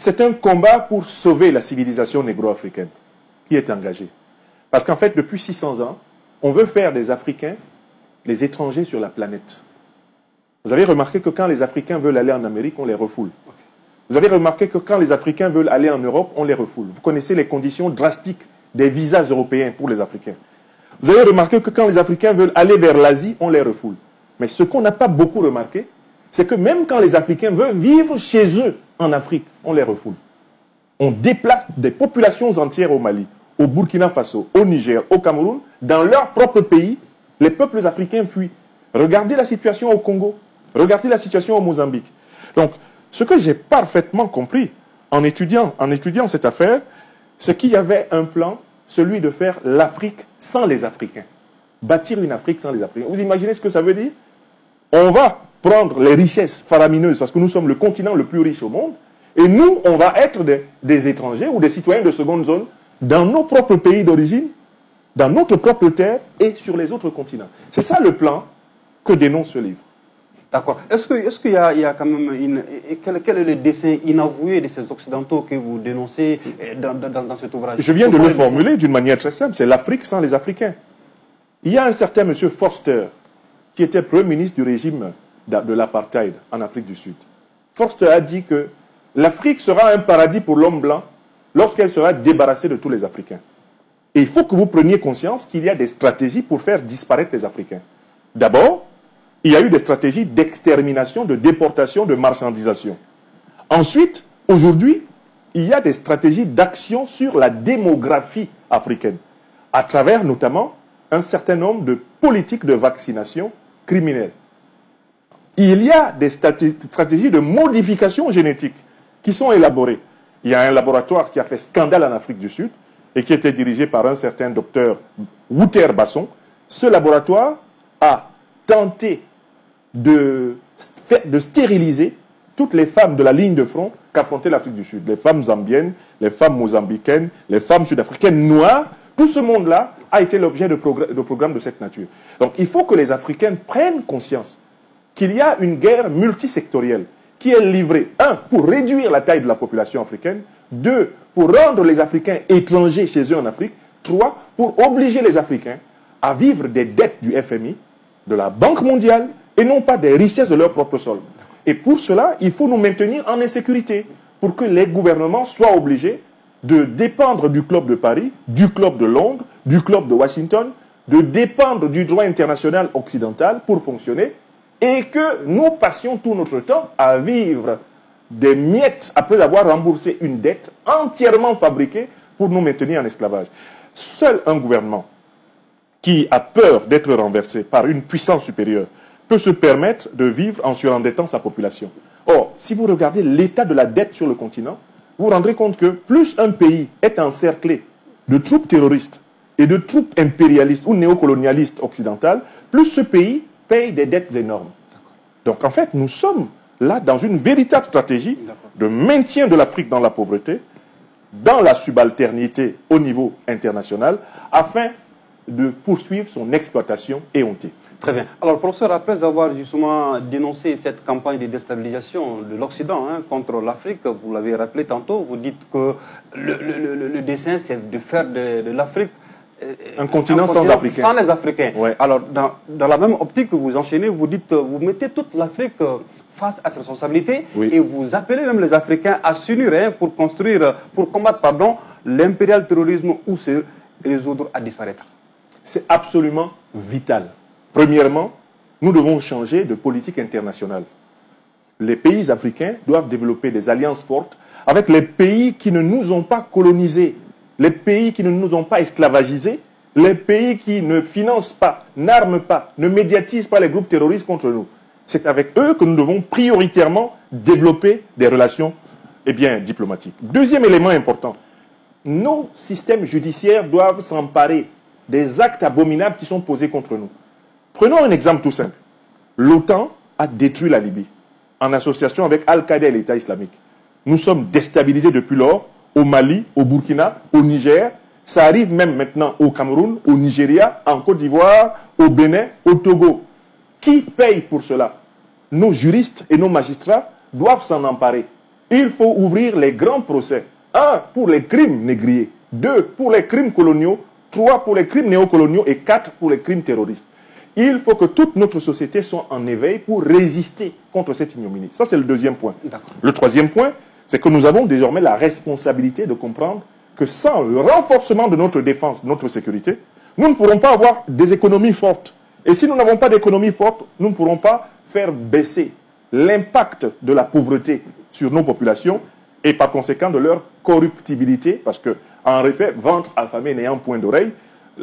c'est un combat pour sauver la civilisation négro-africaine qui est engagé. Parce qu'en fait, depuis 600 ans, on veut faire des Africains les étrangers sur la planète. Vous avez remarqué que quand les Africains veulent aller en Amérique, on les refoule. Vous avez remarqué que quand les Africains veulent aller en Europe, on les refoule. Vous connaissez les conditions drastiques des visas européens pour les Africains. Vous avez remarqué que quand les Africains veulent aller vers l'Asie, on les refoule. Mais ce qu'on n'a pas beaucoup remarqué, c'est que même quand les Africains veulent vivre chez eux en Afrique, on les refoule. On déplace des populations entières au Mali, au Burkina Faso, au Niger, au Cameroun, dans leur propre pays. Les peuples africains fuient. Regardez la situation au Congo. Regardez la situation au Mozambique. Donc, ce que j'ai parfaitement compris en étudiant cette affaire, c'est qu'il y avait un plan, celui de faire l'Afrique sans les Africains. Bâtir une Afrique sans les Africains. Vous imaginez ce que ça veut dire? On va prendre les richesses faramineuses, parce que nous sommes le continent le plus riche au monde, et nous, on va être des étrangers ou des citoyens de seconde zone dans nos propres pays d'origine, dans notre propre terre et sur les autres continents. C'est ça le plan que dénonce ce livre. D'accord. Est-ce qu'il y a quand même quel est le dessein inavoué de ces Occidentaux que vous dénoncez dans cet ouvrage? Je viens de le formuler d'une manière très simple. C'est l'Afrique sans les Africains. Il y a un certain M. Forster, qui était Premier ministre du régime de l'apartheid en Afrique du Sud. Forster a dit que l'Afrique sera un paradis pour l'homme blanc lorsqu'elle sera débarrassée de tous les Africains. Et il faut que vous preniez conscience qu'il y a des stratégies pour faire disparaître les Africains. D'abord, il y a eu des stratégies d'extermination, de déportation, de marchandisation. Ensuite, aujourd'hui, il y a des stratégies d'action sur la démographie africaine, à travers notamment un certain nombre de politiques de vaccination criminelles. Il y a des stratégies de modification génétique qui sont élaborées. Il y a un laboratoire qui a fait scandale en Afrique du Sud et qui était dirigé par un certain docteur Wouter Basson. Ce laboratoire a tenté de stériliser toutes les femmes de la ligne de front qu'affrontait l'Afrique du Sud. Les femmes zambiennes, les femmes mozambicaines, les femmes sud-africaines noires. Tout ce monde-là a été l'objet de programmes de cette nature. Donc il faut que les Africains prennent conscience qu'il y a une guerre multisectorielle qui est livrée, 1, pour réduire la taille de la population africaine, 2, pour rendre les Africains étrangers chez eux en Afrique, 3, pour obliger les Africains à vivre des dettes du FMI, de la Banque mondiale, et non pas des richesses de leur propre sol. Et pour cela, il faut nous maintenir en insécurité, pour que les gouvernements soient obligés de dépendre du Club de Paris, du Club de Londres, du Club de Washington, de dépendre du droit international occidental pour fonctionner, et que nous passions tout notre temps à vivre des miettes après avoir remboursé une dette entièrement fabriquée pour nous maintenir en esclavage. Seul un gouvernement qui a peur d'être renversé par une puissance supérieure peut se permettre de vivre en surendettant sa population. Or, si vous regardez l'état de la dette sur le continent, vous vous rendrez compte que plus un pays est encerclé de troupes terroristes et de troupes impérialistes ou néocolonialistes occidentales, plus ce pays paye des dettes énormes. Donc en fait, nous sommes là dans une véritable stratégie de maintien de l'Afrique dans la pauvreté, dans la subalternité au niveau international, afin de poursuivre son exploitation éhontée. Très bien. Alors, professeur, après avoir justement dénoncé cette campagne de déstabilisation de l'Occident contre l'Afrique, vous l'avez rappelé tantôt, vous dites que le dessein, c'est de faire de l'Afrique un continent sans Africains. Sans les Africains. Ouais. Alors, dans la même optique que vous enchaînez, vous dites, vous mettez toute l'Afrique face à ses responsabilités, oui, et vous appelez même les Africains à s'unir pour combattre, l'impérial terrorisme ou se résoudre à disparaître. C'est absolument vital. Premièrement, nous devons changer de politique internationale. Les pays africains doivent développer des alliances fortes avec les pays qui ne nous ont pas colonisés, les pays qui ne nous ont pas esclavagisés, les pays qui ne financent pas, n'arment pas, ne médiatisent pas les groupes terroristes contre nous. C'est avec eux que nous devons prioritairement développer des relations diplomatiques. Deuxième élément important, nos systèmes judiciaires doivent s'emparer des actes abominables qui sont posés contre nous. Prenons un exemple tout simple. L'OTAN a détruit la Libye en association avec Al-Qaïda et l'État islamique. Nous sommes déstabilisés depuis lors au Mali, au Burkina, au Niger. Ça arrive même maintenant au Cameroun, au Nigeria, en Côte d'Ivoire, au Bénin, au Togo. Qui paye pour cela? Nos juristes et nos magistrats doivent s'en emparer. Il faut ouvrir les grands procès. 1, pour les crimes négriers. 2, pour les crimes coloniaux. 3, pour les crimes néocoloniaux. Et 4, pour les crimes terroristes. Il faut que toute notre société soit en éveil pour résister contre cette ignominie. Ça, c'est le deuxième point. Le troisième point, c'est que nous avons désormais la responsabilité de comprendre que sans le renforcement de notre défense, de notre sécurité, nous ne pourrons pas avoir des économies fortes. Et si nous n'avons pas d'économie forte, nous ne pourrons pas faire baisser l'impact de la pauvreté sur nos populations et par conséquent de leur corruptibilité, parce que, en effet, ventre affamé n'ayant point d'oreille,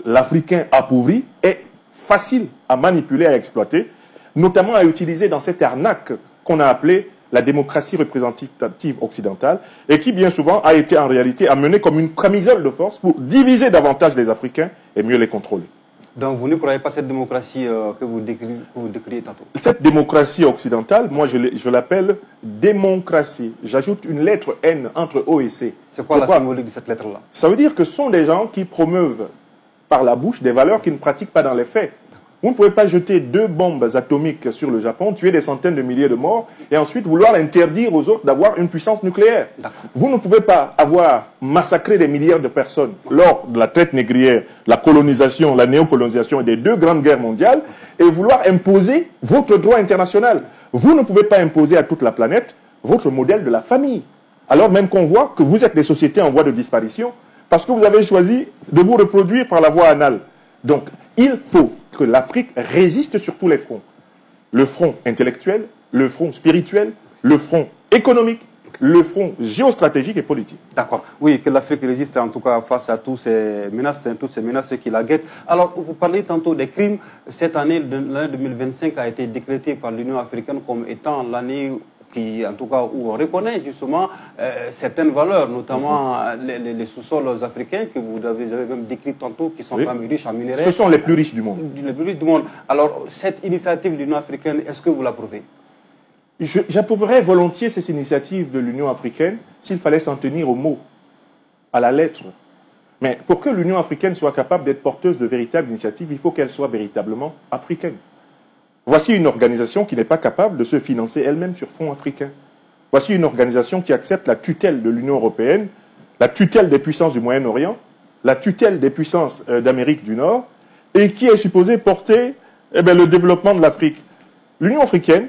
l'Africain appauvri est facile à manipuler, à exploiter, notamment à utiliser dans cette arnaque qu'on a appelée la démocratie représentative occidentale, et qui bien souvent a été en réalité amenée comme une camisole de force pour diviser davantage les Africains et mieux les contrôler. Donc vous ne croyez pas cette démocratie que vous décriez tantôt? Cette démocratie occidentale, moi je l'appelle démocratie. J'ajoute une lettre N entre O et C. C'est quoi la symbolique de cette lettre-là? Ça veut dire que ce sont des gens qui promeuvent par la bouche des valeurs qu'ils ne pratiquent pas dans les faits. Vous ne pouvez pas jeter 2 bombes atomiques sur le Japon, tuer des centaines de milliers de morts, et ensuite vouloir interdire aux autres d'avoir une puissance nucléaire. Vous ne pouvez pas avoir massacré des milliards de personnes lors de la traite négrière, la colonisation, la néocolonisation et des 2 grandes guerres mondiales, et vouloir imposer votre droit international. Vous ne pouvez pas imposer à toute la planète votre modèle de la famille. Alors même qu'on voit que vous êtes des sociétés en voie de disparition, parce que vous avez choisi de vous reproduire par la voie anale. Donc, il faut que l'Afrique résiste sur tous les fronts. Le front intellectuel, le front spirituel, le front économique, le front géostratégique et politique. D'accord. Oui, que l'Afrique résiste en tout cas face à toutes ces menaces qui la guettent. Alors, vous parlez tantôt des crimes. Cette année, l'année 2025 a été décrétée par l'Union africaine comme étant l'année qui, en tout cas, où on reconnaît justement certaines valeurs, notamment les sous-sols africains que vous avez même décrits tantôt, qui sont quand même riches en minerais. Ce sont les plus riches du monde. Les plus riches du monde. Alors, cette initiative de l'Union africaine, est-ce que vous l'approuvez? J'approuverais volontiers ces initiatives de l'Union africaine s'il fallait s'en tenir au mot, à la lettre. Mais pour que l'Union africaine soit capable d'être porteuse de véritables initiatives, il faut qu'elle soit véritablement africaine. Voici une organisation qui n'est pas capable de se financer elle-même sur fonds africains. Voici une organisation qui accepte la tutelle de l'Union européenne, la tutelle des puissances du Moyen-Orient, la tutelle des puissances d'Amérique du Nord, et qui est supposée porter le développement de l'Afrique. L'Union africaine